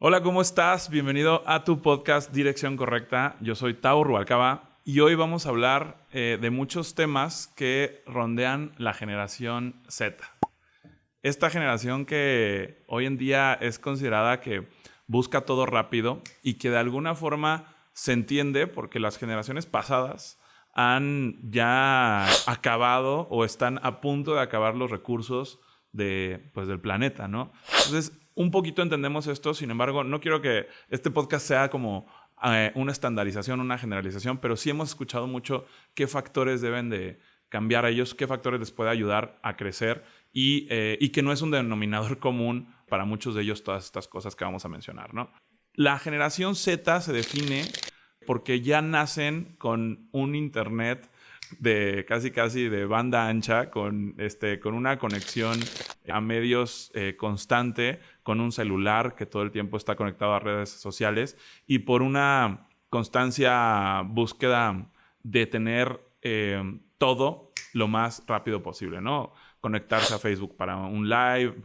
Hola, ¿cómo estás? Bienvenido a tu podcast Dirección Correcta. Yo soy Tao Rubalcaba y hoy vamos a hablar de muchos temas que rondean la generación Z. Esta generación que hoy en día es considerada que busca todo rápido y que de alguna forma se entiende porque las generaciones pasadas han ya acabado o están a punto de acabar los recursos del planeta, ¿no? Entonces, un poquito entendemos esto, sin embargo, no quiero que este podcast sea como una estandarización, una generalización, pero sí hemos escuchado mucho qué factores deben de cambiar a ellos, qué factores les puede ayudar a crecer y que no es un denominador común para muchos de ellos todas estas cosas que vamos a mencionar, ¿no? La generación Z se define porque ya nacen con un internet de casi de banda ancha, con una conexión a medios constante, con un celular que todo el tiempo está conectado a redes sociales y por una constancia búsqueda de tener todo lo más rápido posible, ¿no? Conectarse a Facebook para un like,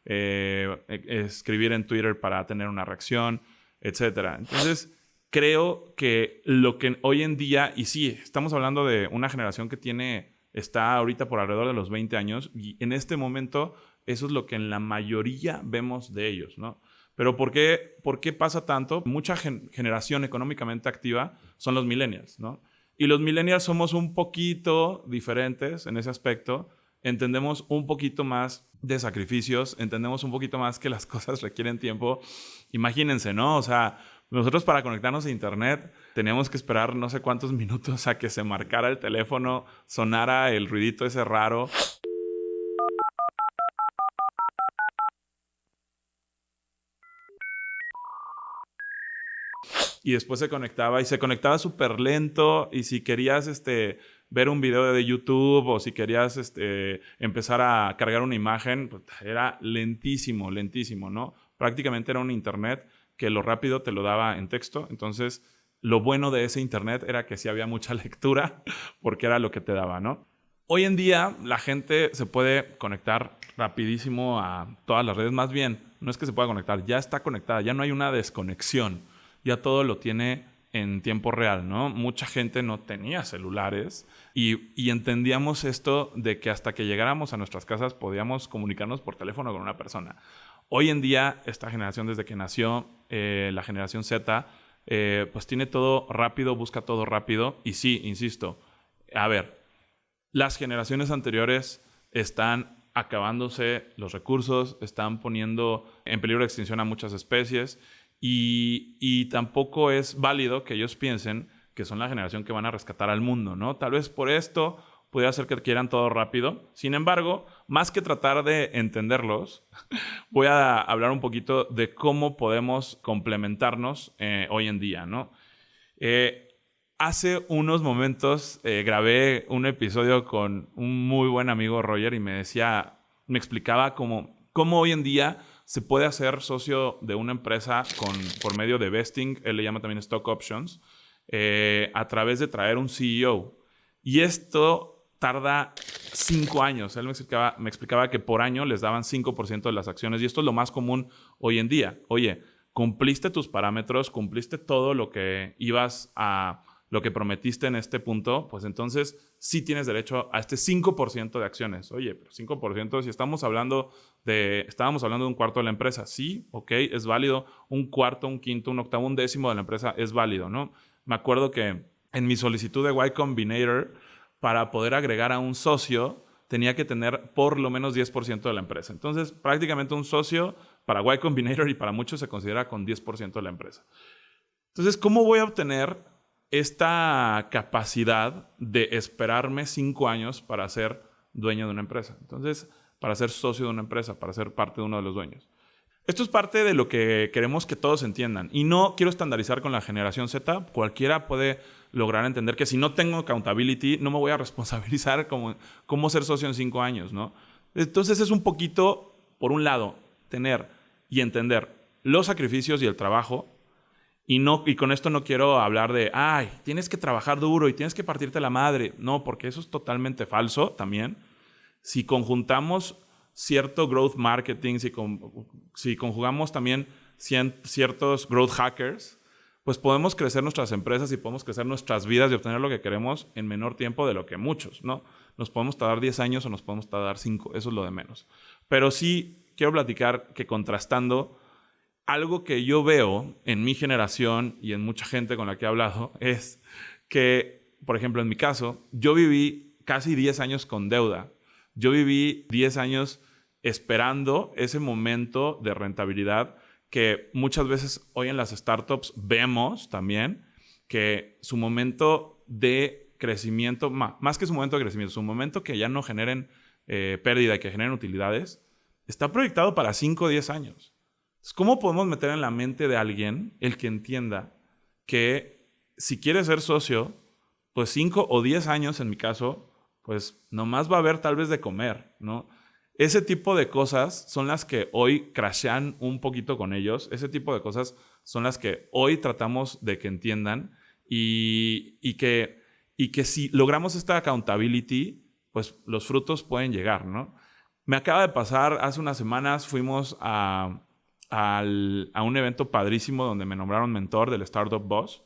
escribir en Twitter para tener una reacción, etcétera. Entonces, creo que lo que hoy en día, y sí, estamos hablando de una generación que está ahorita por alrededor de los 20 años, y en este momento eso es lo que en la mayoría vemos de ellos, ¿no? Pero ¿por qué pasa tanto? Mucha generación económicamente activa son los millennials, ¿no? Y los millennials somos un poquito diferentes en ese aspecto. Entendemos un poquito más de sacrificios, entendemos un poquito más que las cosas requieren tiempo. Imagínense, ¿no? O sea, nosotros para conectarnos a internet teníamos que esperar no sé cuántos minutos a que se marcara el teléfono, sonara el ruidito ese raro. Y después se conectaba súper lento, y si querías ver un video de YouTube o si querías empezar a cargar una imagen, pues, era lentísimo, ¿no? Prácticamente era un internet que lo rápido te lo daba en texto. Entonces, lo bueno de ese internet era que sí había mucha lectura porque era lo que te daba, ¿no? Hoy en día la gente se puede conectar rapidísimo a todas las redes. Más bien, no es que se pueda conectar, ya está conectada, ya no hay una desconexión. Ya todo lo tiene en tiempo real, ¿no? Mucha gente no tenía celulares y entendíamos esto de que hasta que llegáramos a nuestras casas podíamos comunicarnos por teléfono con una persona. Hoy en día, esta generación, desde que nació la generación Z, pues tiene todo rápido, busca todo rápido. Y sí, insisto, a ver, las generaciones anteriores están acabándose los recursos, están poniendo en peligro de extinción a muchas especies. Y tampoco es válido que ellos piensen que son la generación que van a rescatar al mundo, ¿no? Tal vez por esto pudiera ser que quieran todo rápido. Sin embargo, más que tratar de entenderlos, voy a hablar un poquito de cómo podemos complementarnos hoy en día, ¿no? Hace unos momentos grabé un episodio con un muy buen amigo, Roger, y me explicaba cómo hoy en día se puede hacer socio de una empresa por medio de vesting, él le llama también stock options, a través de traer un CEO. Y esto tarda 5 años. Él me explicaba que por año les daban 5% de las acciones. Y esto es lo más común hoy en día. Oye, cumpliste tus parámetros, cumpliste todo lo que lo que prometiste en este punto, pues entonces sí tienes derecho a este 5% de acciones. Oye, pero 5%, si estábamos hablando de un cuarto de la empresa, sí, ok, es válido. Un cuarto, un quinto, un octavo, un décimo de la empresa es válido, ¿no? Me acuerdo que en mi solicitud de Y Combinator, para poder agregar a un socio, tenía que tener por lo menos 10% de la empresa. Entonces, prácticamente un socio para Y Combinator y para muchos se considera con 10% de la empresa. Entonces, ¿cómo voy a obtener esta capacidad de esperarme 5 años para ser dueño de una empresa? Entonces, para ser socio de una empresa, para ser parte de uno de los dueños. Esto es parte de lo que queremos que todos entiendan. Y no quiero estandarizar con la generación Z. Cualquiera puede lograr entender que si no tengo accountability, no me voy a responsabilizar cómo ser socio en 5 años, ¿no? Entonces es un poquito, por un lado, tener y entender los sacrificios y el trabajo. Y con esto no quiero hablar de, tienes que trabajar duro y tienes que partirte la madre. No, porque eso es totalmente falso también. Si conjuntamos cierto growth marketing, si conjugamos también ciertos growth hackers, pues podemos crecer nuestras empresas y podemos crecer nuestras vidas y obtener lo que queremos en menor tiempo de lo que muchos, ¿no? Nos podemos tardar 10 años o nos podemos tardar 5, eso es lo de menos. Pero sí quiero platicar que contrastando, algo que yo veo en mi generación y en mucha gente con la que he hablado es que, por ejemplo, en mi caso, yo viví casi 10 años con deuda. Yo viví 10 años esperando ese momento de rentabilidad que muchas veces hoy en las startups vemos también que su momento de crecimiento, más que su momento de crecimiento, su momento que ya no generen pérdida y que generen utilidades, está proyectado para 5 o 10 años. Entonces, ¿cómo podemos meter en la mente de alguien el que entienda que si quiere ser socio, pues 5 o 10 años en mi caso, pues nomás va a haber tal vez de comer, ¿no? Ese tipo de cosas son las que hoy crashean un poquito con ellos. Ese tipo de cosas son las que hoy tratamos de que entiendan y que si logramos esta accountability, pues los frutos pueden llegar, ¿no? Me acaba de pasar, hace unas semanas fuimos a un evento padrísimo donde me nombraron mentor del Startup Boss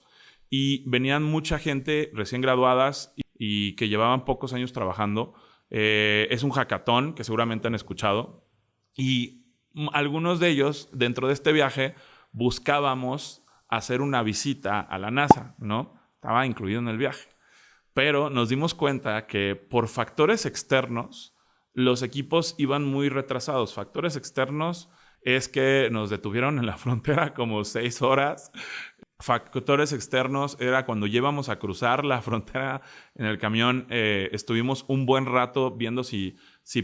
y venían mucha gente recién graduadas y que llevaban pocos años trabajando. Es un hackathon que seguramente han escuchado y algunos de ellos dentro de este viaje buscábamos hacer una visita a la NASA, ¿no? Estaba incluido en el viaje. Pero nos dimos cuenta que por factores externos los equipos iban muy retrasados. Factores externos es que nos detuvieron en la frontera como 6 horas. Factores externos era cuando llevamos a cruzar la frontera en el camión, estuvimos un buen rato viendo si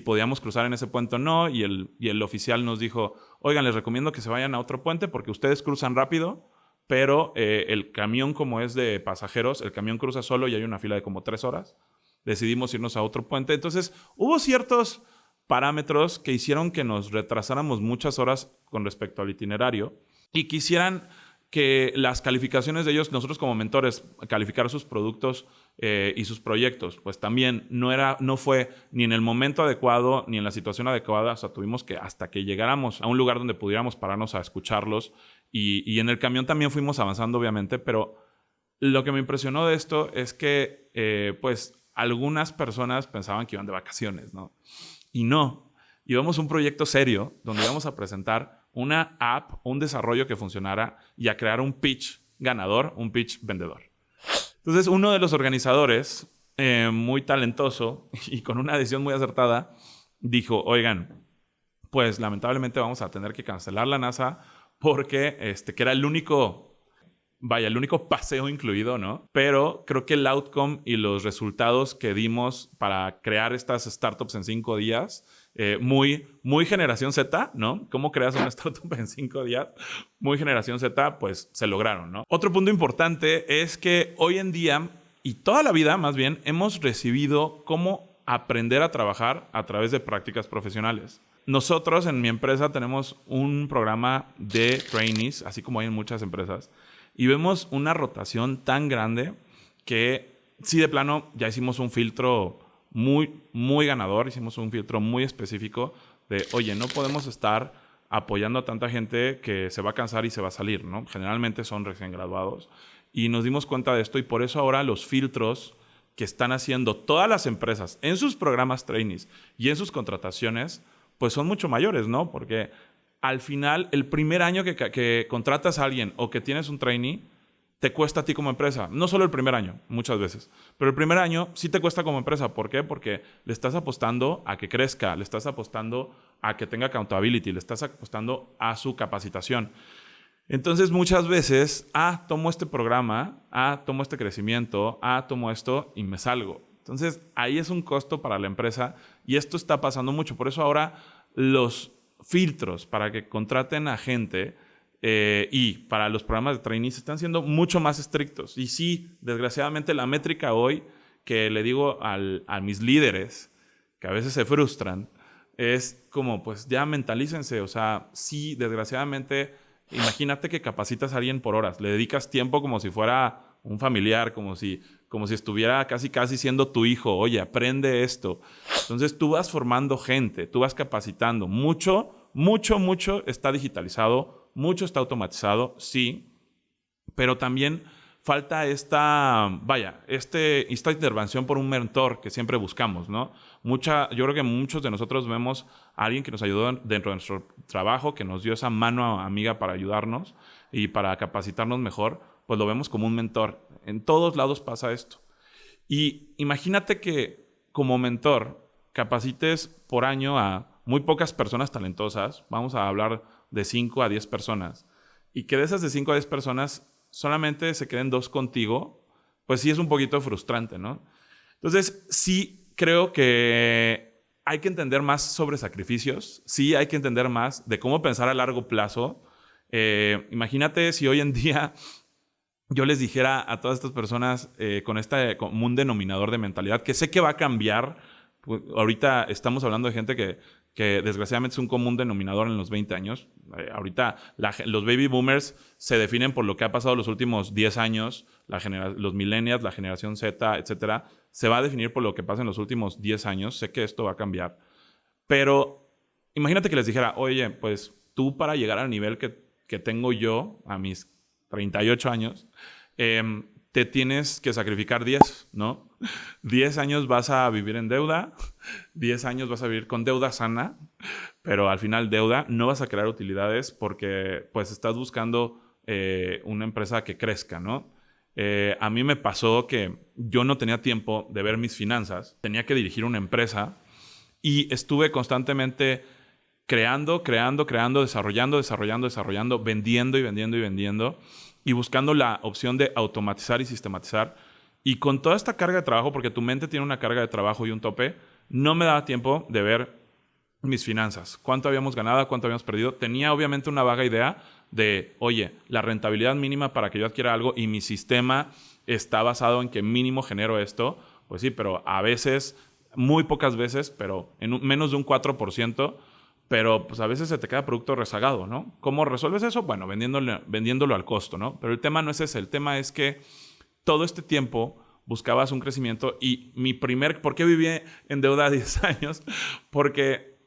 podíamos cruzar en ese puente o no, y el oficial nos dijo, oigan, les recomiendo que se vayan a otro puente porque ustedes cruzan rápido, pero el camión, como es de pasajeros, el camión cruza solo y hay una fila de como 3 horas. Decidimos irnos a otro puente. Entonces, hubo ciertos parámetros que hicieron que nos retrasáramos muchas horas con respecto al itinerario y quisieran que las calificaciones de ellos, nosotros como mentores, calificar sus productos y sus proyectos, pues también no fue ni en el momento adecuado ni en la situación adecuada. O sea, tuvimos que, hasta que llegáramos a un lugar donde pudiéramos pararnos a escucharlos y en el camión también fuimos avanzando, obviamente, pero lo que me impresionó de esto es que, pues, algunas personas pensaban que iban de vacaciones, ¿no? Y no, íbamos a un proyecto serio donde íbamos a presentar una app, un desarrollo que funcionara y a crear un pitch ganador, un pitch vendedor. Entonces, uno de los organizadores, muy talentoso y con una decisión muy acertada, dijo, oigan, pues lamentablemente vamos a tener que cancelar la NASA porque que era el único paseo incluido, ¿no? Pero creo que el outcome y los resultados que dimos para crear estas startups en 5 días, muy generación Z, ¿no? ¿Cómo creas una startup en 5 días? Muy generación Z, pues se lograron, ¿no? Otro punto importante es que hoy en día, y toda la vida más bien, hemos recibido cómo aprender a trabajar a través de prácticas profesionales. Nosotros en mi empresa tenemos un programa de trainees, así como hay en muchas empresas, y vemos una rotación tan grande que sí, de plano, ya hicimos un filtro muy ganador, hicimos un filtro muy específico de, oye, no podemos estar apoyando a tanta gente que se va a cansar y se va a salir, ¿no? Generalmente son recién graduados. Y nos dimos cuenta de esto y por eso ahora los filtros que están haciendo todas las empresas en sus programas trainees y en sus contrataciones, pues son mucho mayores, ¿no? Porque al final, el primer año que contratas a alguien o que tienes un trainee, te cuesta a ti como empresa. No solo el primer año, muchas veces. Pero el primer año sí te cuesta como empresa. ¿Por qué? Porque le estás apostando a que crezca, le estás apostando a que tenga accountability, le estás apostando a su capacitación. Entonces, muchas veces, tomo este programa, tomo este crecimiento, tomo esto y me salgo. Entonces, ahí es un costo para la empresa y esto está pasando mucho. Por eso ahora los filtros para que contraten a gente y para los programas de trainees están siendo mucho más estrictos. Y sí, desgraciadamente la métrica hoy que le digo a mis líderes, que a veces se frustran, es como, pues ya mentalícense. O sea, sí, desgraciadamente, imagínate que capacitas a alguien por horas, le dedicas tiempo como si fuera un familiar, como si como si estuviera casi siendo tu hijo. Oye, aprende esto. Entonces tú vas formando gente, tú vas capacitando. Mucho está digitalizado, mucho está automatizado, sí, pero también falta esta intervención por un mentor que siempre buscamos, ¿no? Yo creo que muchos de nosotros vemos a alguien que nos ayudó dentro de nuestro trabajo, que nos dio esa mano amiga para ayudarnos y para capacitarnos mejor, pues lo vemos como un mentor. En todos lados pasa esto. Y imagínate que como mentor capacites por año a muy pocas personas talentosas, vamos a hablar de 5 a 10 personas, y que de esas de 5 a 10 personas solamente se queden 2 contigo, pues sí es un poquito frustrante, ¿no? Entonces, sí creo que hay que entender más sobre sacrificios, sí hay que entender más de cómo pensar a largo plazo. Imagínate si hoy en día yo les dijera a todas estas personas con este común denominador de mentalidad, que sé que va a cambiar. Pues, ahorita estamos hablando de gente que desgraciadamente es un común denominador en los 20 años. Ahorita los baby boomers se definen por lo que ha pasado los últimos 10 años. Los millennials, la generación Z, etcétera, se va a definir por lo que pasa en los últimos 10 años. Sé que esto va a cambiar. Pero imagínate que les dijera, oye, pues tú para llegar al nivel que tengo yo a mis 38 años, te tienes que sacrificar 10, ¿no? 10 años vas a vivir en deuda, 10 años vas a vivir con deuda sana, pero al final deuda, no vas a crear utilidades porque pues estás buscando una empresa que crezca, ¿no? A mí me pasó que yo no tenía tiempo de ver mis finanzas, tenía que dirigir una empresa y estuve constantemente creando, desarrollando, vendiendo y buscando la opción de automatizar y sistematizar. Y con toda esta carga de trabajo, porque tu mente tiene una carga de trabajo y un tope, no me daba tiempo de ver mis finanzas. ¿Cuánto habíamos ganado? ¿Cuánto habíamos perdido? Tenía obviamente una vaga idea de, oye, la rentabilidad mínima para que yo adquiera algo y mi sistema está basado en que mínimo genero esto. Pues sí, pero a veces, muy pocas veces, pero en menos de un 4%, pero pues a veces se te queda producto rezagado, ¿no? ¿Cómo resuelves eso? Bueno, vendiéndolo al costo, ¿no? Pero el tema no es ese. El tema es que todo este tiempo buscabas un crecimiento y ¿por qué viví en deuda 10 años? Porque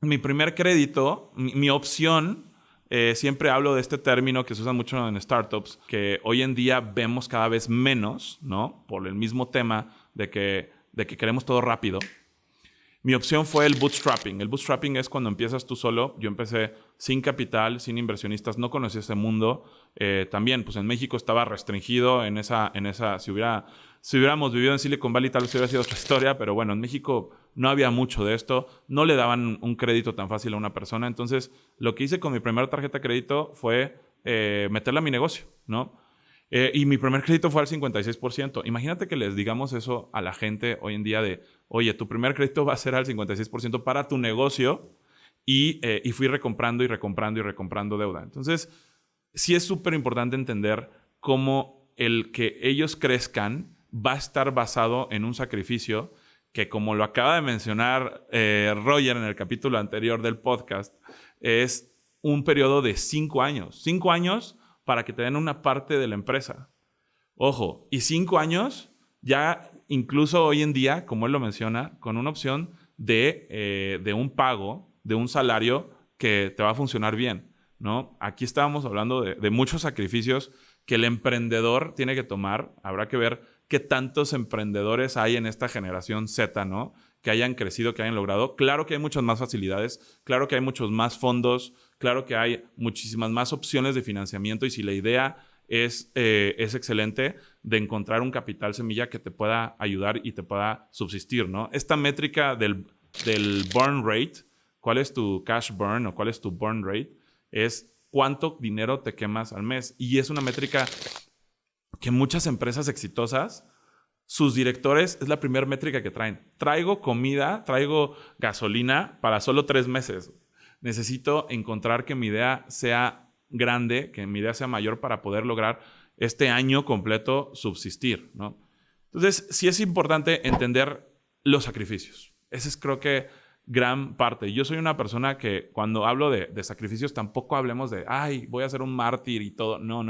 mi primer crédito, mi opción, siempre hablo de este término que se usa mucho en startups, que hoy en día vemos cada vez menos, ¿no? Por el mismo tema de que queremos todo rápido. Mi opción fue el bootstrapping. El bootstrapping es cuando empiezas tú solo. Yo empecé sin capital, sin inversionistas, no conocía ese mundo. También, pues en México estaba restringido en esa si hubiéramos vivido en Silicon Valley tal vez hubiera sido otra historia, pero bueno, en México no había mucho de esto. No le daban un crédito tan fácil a una persona. Entonces, lo que hice con mi primera tarjeta de crédito fue meterla a mi negocio, ¿no? Y mi primer crédito fue al 56%. Imagínate que les digamos eso a la gente hoy en día de, oye, tu primer crédito va a ser al 56% para tu negocio y fui recomprando deuda. Entonces, sí es súper importante entender cómo el que ellos crezcan va a estar basado en un sacrificio que, como lo acaba de mencionar Roger en el capítulo anterior del podcast, es un periodo de 5 años. 5 años para que te den una parte de la empresa. Ojo, y 5 años ya incluso hoy en día, como él lo menciona, con una opción de un pago, de un salario que te va a funcionar bien, ¿no? Aquí estábamos hablando de muchos sacrificios que el emprendedor tiene que tomar. Habrá que ver qué tantos emprendedores hay en esta generación Z, ¿no? Que hayan crecido, que hayan logrado. Claro que hay muchas más facilidades, claro que hay muchos más fondos, claro que hay muchísimas más opciones de financiamiento y si la idea es excelente de encontrar un capital semilla que te pueda ayudar y te pueda subsistir, ¿no? Esta métrica del burn rate, ¿cuál es tu cash burn o cuál es tu burn rate? Es cuánto dinero te quemas al mes. Y es una métrica que muchas empresas exitosas, sus directores, es la primera métrica que traen. Traigo comida, traigo gasolina para solo 3 meses. Necesito encontrar que mi idea sea grande, que mi idea sea mayor para poder lograr este año completo subsistir, ¿no? Entonces, sí es importante entender los sacrificios. Ese es, creo que, gran parte. Yo soy una persona que cuando hablo de sacrificios tampoco hablemos de, ay, voy a ser un mártir y todo. No.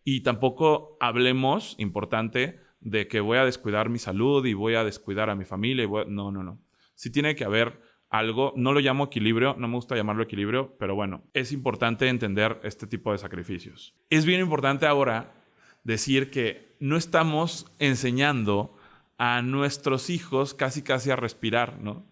Y tampoco hablemos, importante, de que voy a descuidar mi salud y voy a descuidar a mi familia. No. Sí tiene que haber algo, no lo llamo equilibrio, no me gusta llamarlo equilibrio, pero bueno, es importante entender este tipo de sacrificios. Es bien importante ahora decir que no estamos enseñando a nuestros hijos casi a respirar, ¿no?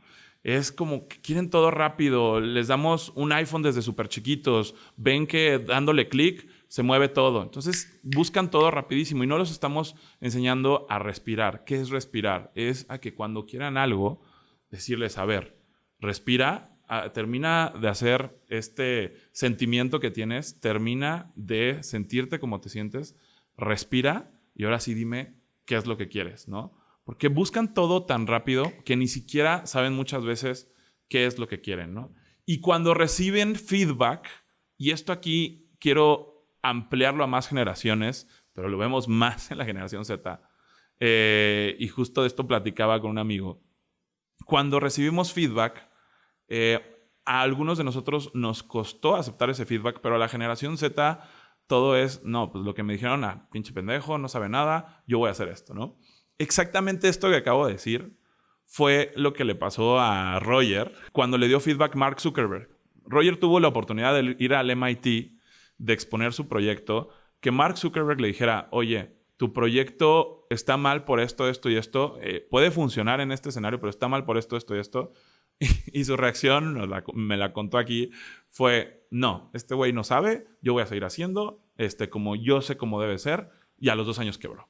Es como que quieren todo rápido, les damos un iPhone desde súper chiquitos, ven que dándole clic se mueve todo. Entonces buscan todo rapidísimo y no los estamos enseñando a respirar. ¿Qué es respirar? Es a que cuando quieran algo, decirles, a ver, respira, termina de hacer este sentimiento que tienes, termina de sentirte como te sientes, respira y ahora sí dime qué es lo que quieres, ¿no? Porque buscan todo tan rápido que ni siquiera saben muchas veces qué es lo que quieren, ¿no? Y cuando reciben feedback, y esto aquí quiero ampliarlo a más generaciones, pero lo vemos más en la generación Z, y justo de esto platicaba con un amigo. Cuando recibimos feedback, a algunos de nosotros nos costó aceptar ese feedback, pero a la generación Z todo es, no, pues lo que me dijeron, pinche pendejo, no sabe nada, yo voy a hacer esto, ¿no? Exactamente esto que acabo de decir fue lo que le pasó a Roger cuando le dio feedback Mark Zuckerberg. Roger tuvo la oportunidad de ir al MIT, de exponer su proyecto, que Mark Zuckerberg le dijera, oye, tu proyecto está mal por esto, esto y esto, puede funcionar en este escenario, pero está mal por esto, esto y esto. Y su reacción, me la contó aquí, fue, no, este güey no sabe, yo voy a seguir haciendo, como yo sé cómo debe ser, y a los 2 años quebró.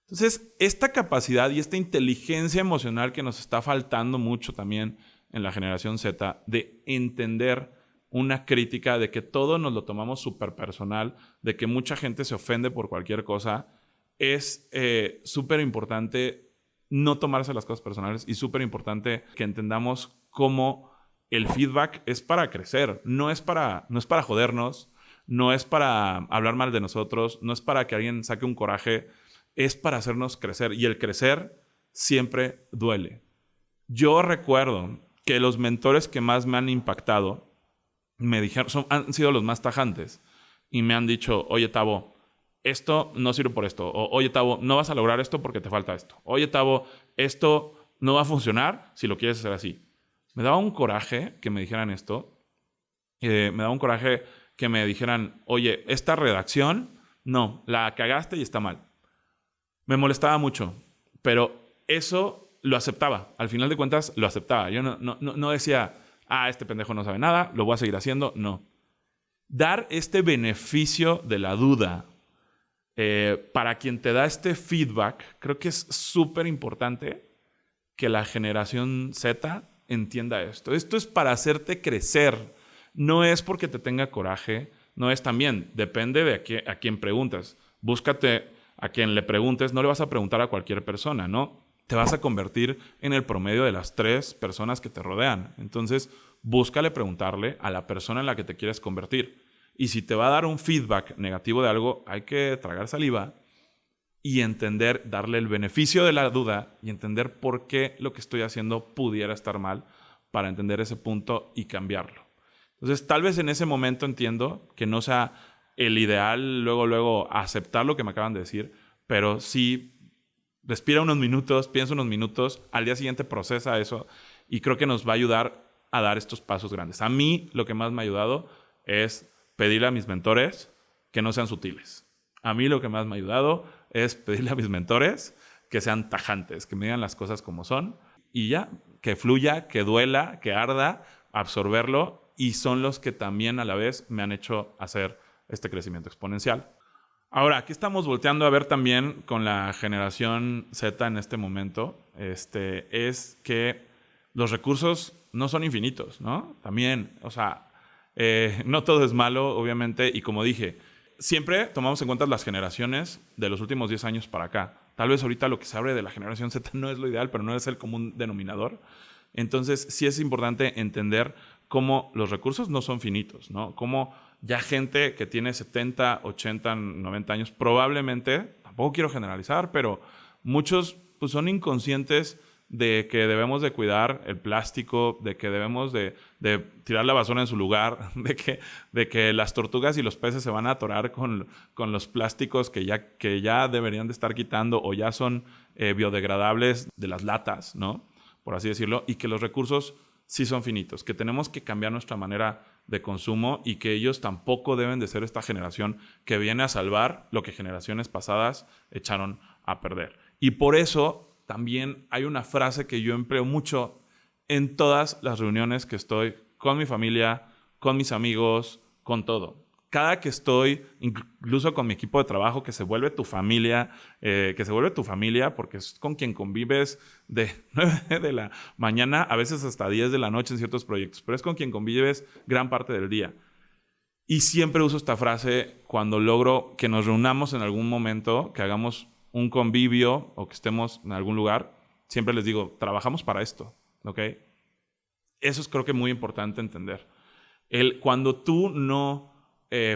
Entonces, esta capacidad y esta inteligencia emocional que nos está faltando mucho también en la generación Z, de entender una crítica, de que todo nos lo tomamos súper personal, de que mucha gente se ofende por cualquier cosa, es súper importante no tomarse las cosas personales y súper importante que entendamos cómo el feedback es para crecer, no es para jodernos, no es para hablar mal de nosotros, no es para que alguien saque un coraje, es para hacernos crecer. Y el crecer siempre duele. Yo recuerdo que los mentores que más me han impactado me dijeron, han sido los más tajantes y me han dicho, oye, Tavo, esto no sirve por esto. O, oye, Tavo, no vas a lograr esto porque te falta esto. Oye, Tavo, esto no va a funcionar si lo quieres hacer así. Me daba un coraje que me dijeran esto. Me daba un coraje que me dijeran, oye, esta redacción, no, la cagaste y está mal. Me molestaba mucho, pero eso lo aceptaba. Al final de cuentas, lo aceptaba. Yo no decía, este pendejo no sabe nada, lo voy a seguir haciendo. No. Dar este beneficio de la duda para quien te da este feedback, creo que es súper importante que la generación Z entienda esto. Esto es para hacerte crecer. No es porque te tenga coraje, no es también, depende de a quién preguntas. Búscate a quien le preguntes, no le vas a preguntar a cualquier persona, ¿no? Te vas a convertir en el promedio de las 3 personas que te rodean. Entonces, búscale preguntarle a la persona en la que te quieres convertir. Y si te va a dar un feedback negativo de algo, hay que tragar saliva y entender, darle el beneficio de la duda y entender por qué lo que estoy haciendo pudiera estar mal para entender ese punto y cambiarlo. Entonces, tal vez en ese momento entiendo que no sea el ideal luego aceptar lo que me acaban de decir, pero sí respira unos minutos, piensa unos minutos, al día siguiente procesa eso y creo que nos va a ayudar a dar estos pasos grandes. A mí lo que más me ha ayudado es pedirle a mis mentores que no sean sutiles. A mí lo que más me ha ayudado es pedirle a mis mentores que sean tajantes, que me digan las cosas como son y ya, que fluya, que duela, que arda, absorberlo, y son los que también a la vez me han hecho hacer este crecimiento exponencial. Ahora, aquí estamos volteando a ver también con la generación Z en este momento, es que los recursos no son infinitos, ¿no? También, o sea, no todo es malo, obviamente, y como dije, siempre tomamos en cuenta las generaciones de los últimos 10 años para acá. Tal vez ahorita lo que se abre de la generación Z no es lo ideal, pero no es el común denominador. Entonces, sí es importante entender cómo los recursos no son finitos, ¿no? Cómo ya gente que tiene 70, 80, 90 años, probablemente, tampoco quiero generalizar, pero muchos pues, son inconscientes de que debemos de cuidar el plástico, de que debemos de tirar la basura en su lugar, de que las tortugas y los peces se van a atorar con los plásticos que ya deberían de estar quitando o ya son biodegradables de las latas, ¿no? Por así decirlo, y que los recursos sí son finitos, que tenemos que cambiar nuestra manera de consumo y que ellos tampoco deben de ser esta generación que viene a salvar lo que generaciones pasadas echaron a perder. Y por eso también hay una frase que yo empleo mucho en todas las reuniones que estoy con mi familia, con mis amigos, con todo. Cada que estoy, incluso con mi equipo de trabajo, que se vuelve tu familia, porque es con quien convives de 9 de la mañana, a veces hasta 10 de la noche en ciertos proyectos, pero es con quien convives gran parte del día. Y siempre uso esta frase cuando logro que nos reunamos en algún momento, que hagamos un convivio o que estemos en algún lugar, siempre les digo, trabajamos para esto, ¿ok? Eso es creo que muy importante entender. Cuando tú no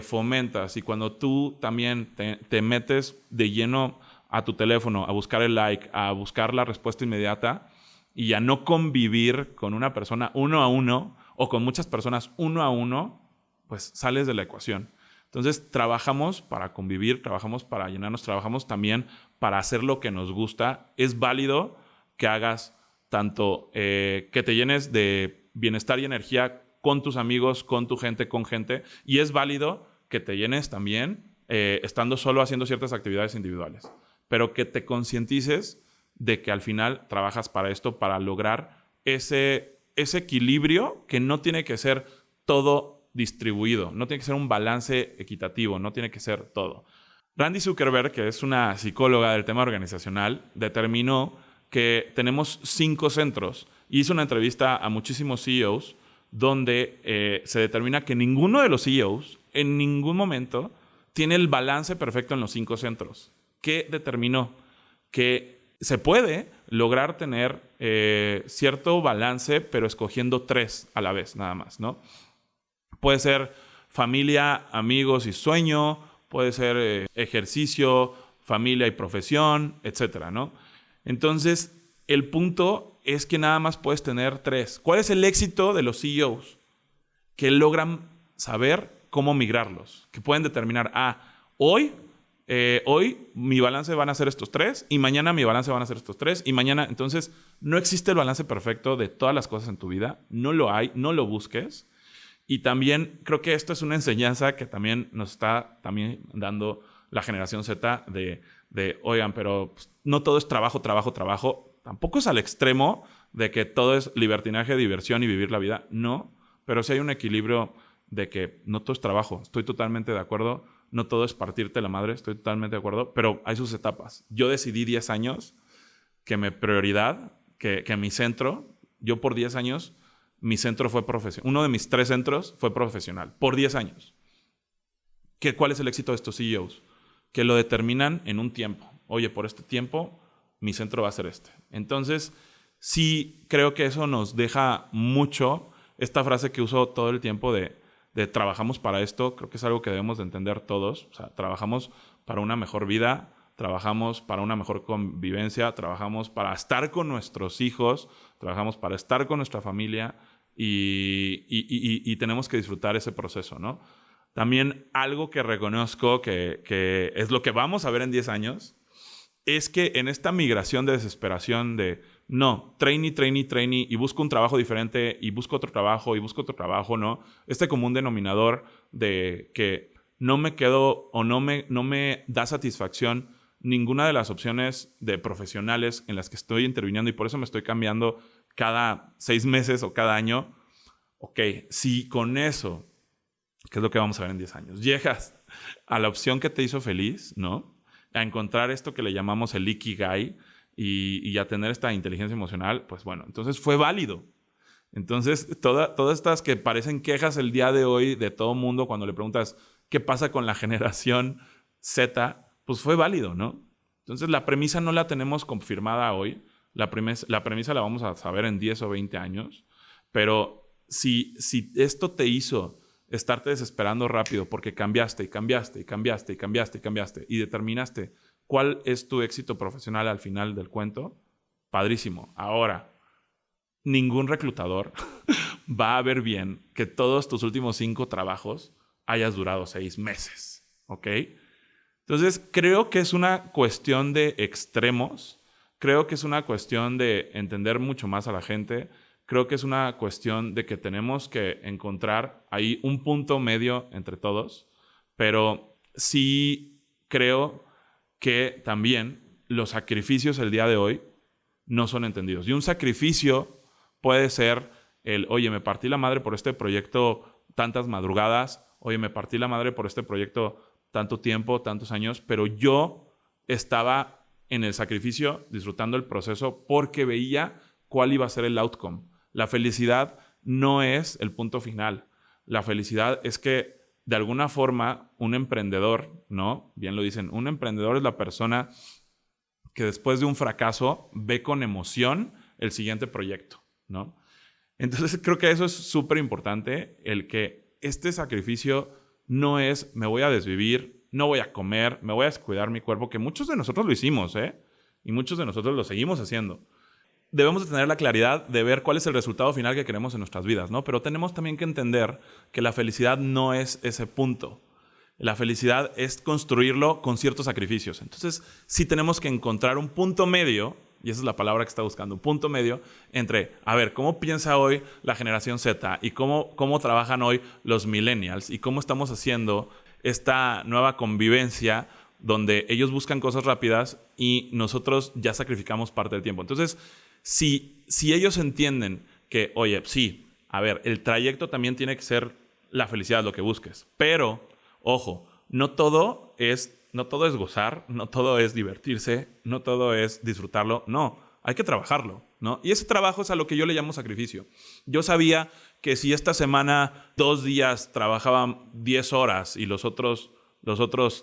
fomentas y cuando tú también te metes de lleno a tu teléfono, a buscar el like, a buscar la respuesta inmediata y a no convivir con una persona uno a uno o con muchas personas uno a uno, pues sales de la ecuación. Entonces trabajamos para convivir, trabajamos para llenarnos, trabajamos también para hacer lo que nos gusta. Es válido que hagas tanto que te llenes de bienestar y energía con tus amigos, con tu gente, con gente. Y es válido que te llenes también estando solo haciendo ciertas actividades individuales. Pero que te concientices de que al final trabajas para esto, para lograr ese equilibrio que no tiene que ser todo distribuido, no tiene que ser un balance equitativo, no tiene que ser todo. Randy Zuckerberg, que es una psicóloga del tema organizacional, determinó que tenemos 5 centros y hizo una entrevista a muchísimos CEOs donde se determina que ninguno de los CEOs en ningún momento tiene el balance perfecto en los 5 centros. ¿Qué determinó? Que se puede lograr tener cierto balance, pero escogiendo 3 a la vez, nada más, ¿no? Puede ser familia, amigos y sueño, puede ser ejercicio, familia y profesión, etcétera, ¿no? Entonces, el punto es que nada más puedes tener 3. ¿Cuál es el éxito de los CEOs? Que logran saber cómo migrarlos, que pueden determinar, hoy mi balance van a ser estos 3 y mañana mi balance van a ser estos 3 y mañana. Entonces, no existe el balance perfecto de todas las cosas en tu vida. No lo hay, no lo busques. Y también creo que esto es una enseñanza que también nos está también dando la generación Z de oigan, pero pues, no todo es trabajo, trabajo, trabajo. Tampoco es al extremo de que todo es libertinaje, diversión y vivir la vida. No, pero sí hay un equilibrio de que no todo es trabajo. Estoy totalmente de acuerdo. No todo es partirte la madre. Estoy totalmente de acuerdo. Pero hay sus etapas. Yo decidí 10 años que mi prioridad, que mi centro, yo por 10 años... mi centro fue profesional. Uno de mis 3 centros fue profesional. Por 10 años. ¿Cuál es el éxito de estos CEOs? Que lo determinan en un tiempo. Oye, por este tiempo, mi centro va a ser este. Entonces, sí creo que eso nos deja mucho. Esta frase que uso todo el tiempo de trabajamos para esto, creo que es algo que debemos de entender todos. O sea, trabajamos para una mejor vida, trabajamos para una mejor convivencia, trabajamos para estar con nuestros hijos, trabajamos para estar con nuestra familia y tenemos que disfrutar ese proceso, ¿no? También algo que reconozco que es lo que vamos a ver en 10 años es que en esta migración de desesperación de no, trainee, y busco un trabajo diferente y busco otro trabajo, ¿no? Este común denominador de que no me quedo o no me da satisfacción ninguna de las opciones de profesionales en las que estoy interviniendo y por eso me estoy cambiando cada 6 meses o cada año. Ok, si con eso, que es lo que vamos a ver en 10 años, llegas a la opción que te hizo feliz, ¿no? A encontrar esto que le llamamos el Ikigai y a tener esta inteligencia emocional, pues bueno, entonces fue válido. Entonces, todas estas que parecen quejas el día de hoy de todo mundo cuando le preguntas qué pasa con la generación Z, pues fue válido, ¿no? Entonces, la premisa no la tenemos confirmada hoy. La premisa la vamos a saber en 10 o 20 años. Pero si esto te hizo estarte desesperando rápido porque cambiaste y determinaste cuál es tu éxito profesional al final del cuento, Padrísimo. Ahora, ningún reclutador va a ver bien que todos tus últimos 5 trabajos hayas durado 6 meses, ¿ok? Entonces, creo que es una cuestión de extremos. Creo que es una cuestión de entender mucho más a la gente. Creo que es una cuestión de que tenemos que encontrar ahí un punto medio entre todos. Pero sí creo que también los sacrificios el día de hoy no son entendidos. Y un sacrificio puede ser oye, me partí la madre por este proyecto tantas madrugadas. Oye, me partí la madre por este proyecto tanto tiempo, tantos años, pero yo estaba en el sacrificio, disfrutando el proceso, porque veía cuál iba a ser el outcome. La felicidad no es el punto final. La felicidad es que, de alguna forma, un emprendedor, ¿no? Bien lo dicen, un emprendedor es la persona que después de un fracaso ve con emoción el siguiente proyecto, ¿no? Entonces, creo que eso es súper importante, el que este sacrificio no es me voy a desvivir, no voy a comer, me voy a descuidar mi cuerpo, que muchos de nosotros lo hicimos, ¿eh? Y muchos de nosotros lo seguimos haciendo. Debemos de tener la claridad de ver cuál es el resultado final que queremos en nuestras vidas, ¿no? Pero tenemos también que entender que la felicidad no es ese punto. La felicidad es construirlo con ciertos sacrificios. Entonces, sí tenemos que encontrar un punto medio, y esa es la palabra que está buscando, un punto medio entre, a ver, cómo piensa hoy la generación Z y cómo trabajan hoy los millennials y cómo estamos haciendo esta nueva convivencia donde ellos buscan cosas rápidas y nosotros ya sacrificamos parte del tiempo. Entonces, si ellos entienden que, oye, sí, a ver, el trayecto también tiene que ser la felicidad, lo que busques, pero, ojo, no todo es gozar, no todo es divertirse, no todo es disfrutarlo, no, hay que trabajarlo, ¿no? Y ese trabajo es a lo que yo le llamo sacrificio. Yo sabía que si esta semana 2 días trabajaba 10 horas y los otros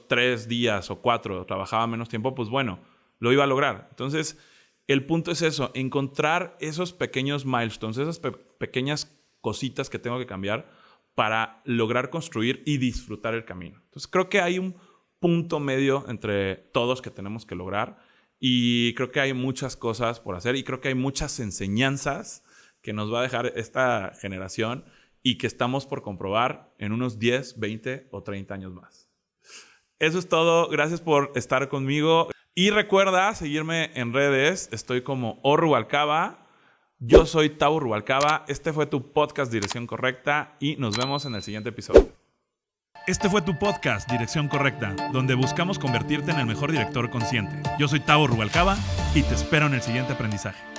3 días o 4 trabajaba menos tiempo, pues bueno, lo iba a lograr. Entonces, el punto es eso, encontrar esos pequeños milestones, esas pequeñas cositas que tengo que cambiar para lograr construir y disfrutar el camino. Entonces, creo que hay un punto medio entre todos que tenemos que lograr y creo que hay muchas cosas por hacer y creo que hay muchas enseñanzas que nos va a dejar esta generación y que estamos por comprobar en unos 10, 20 o 30 años más. Eso es todo. Gracias por estar conmigo. Y recuerda seguirme en redes. Estoy como Rubalcaba. Yo soy Tau Rubalcaba. Este fue tu podcast Dirección Correcta y nos vemos en el siguiente episodio. Este fue tu podcast Dirección Correcta, donde buscamos convertirte en el mejor director consciente. Yo soy Tau Rubalcaba y te espero en el siguiente aprendizaje.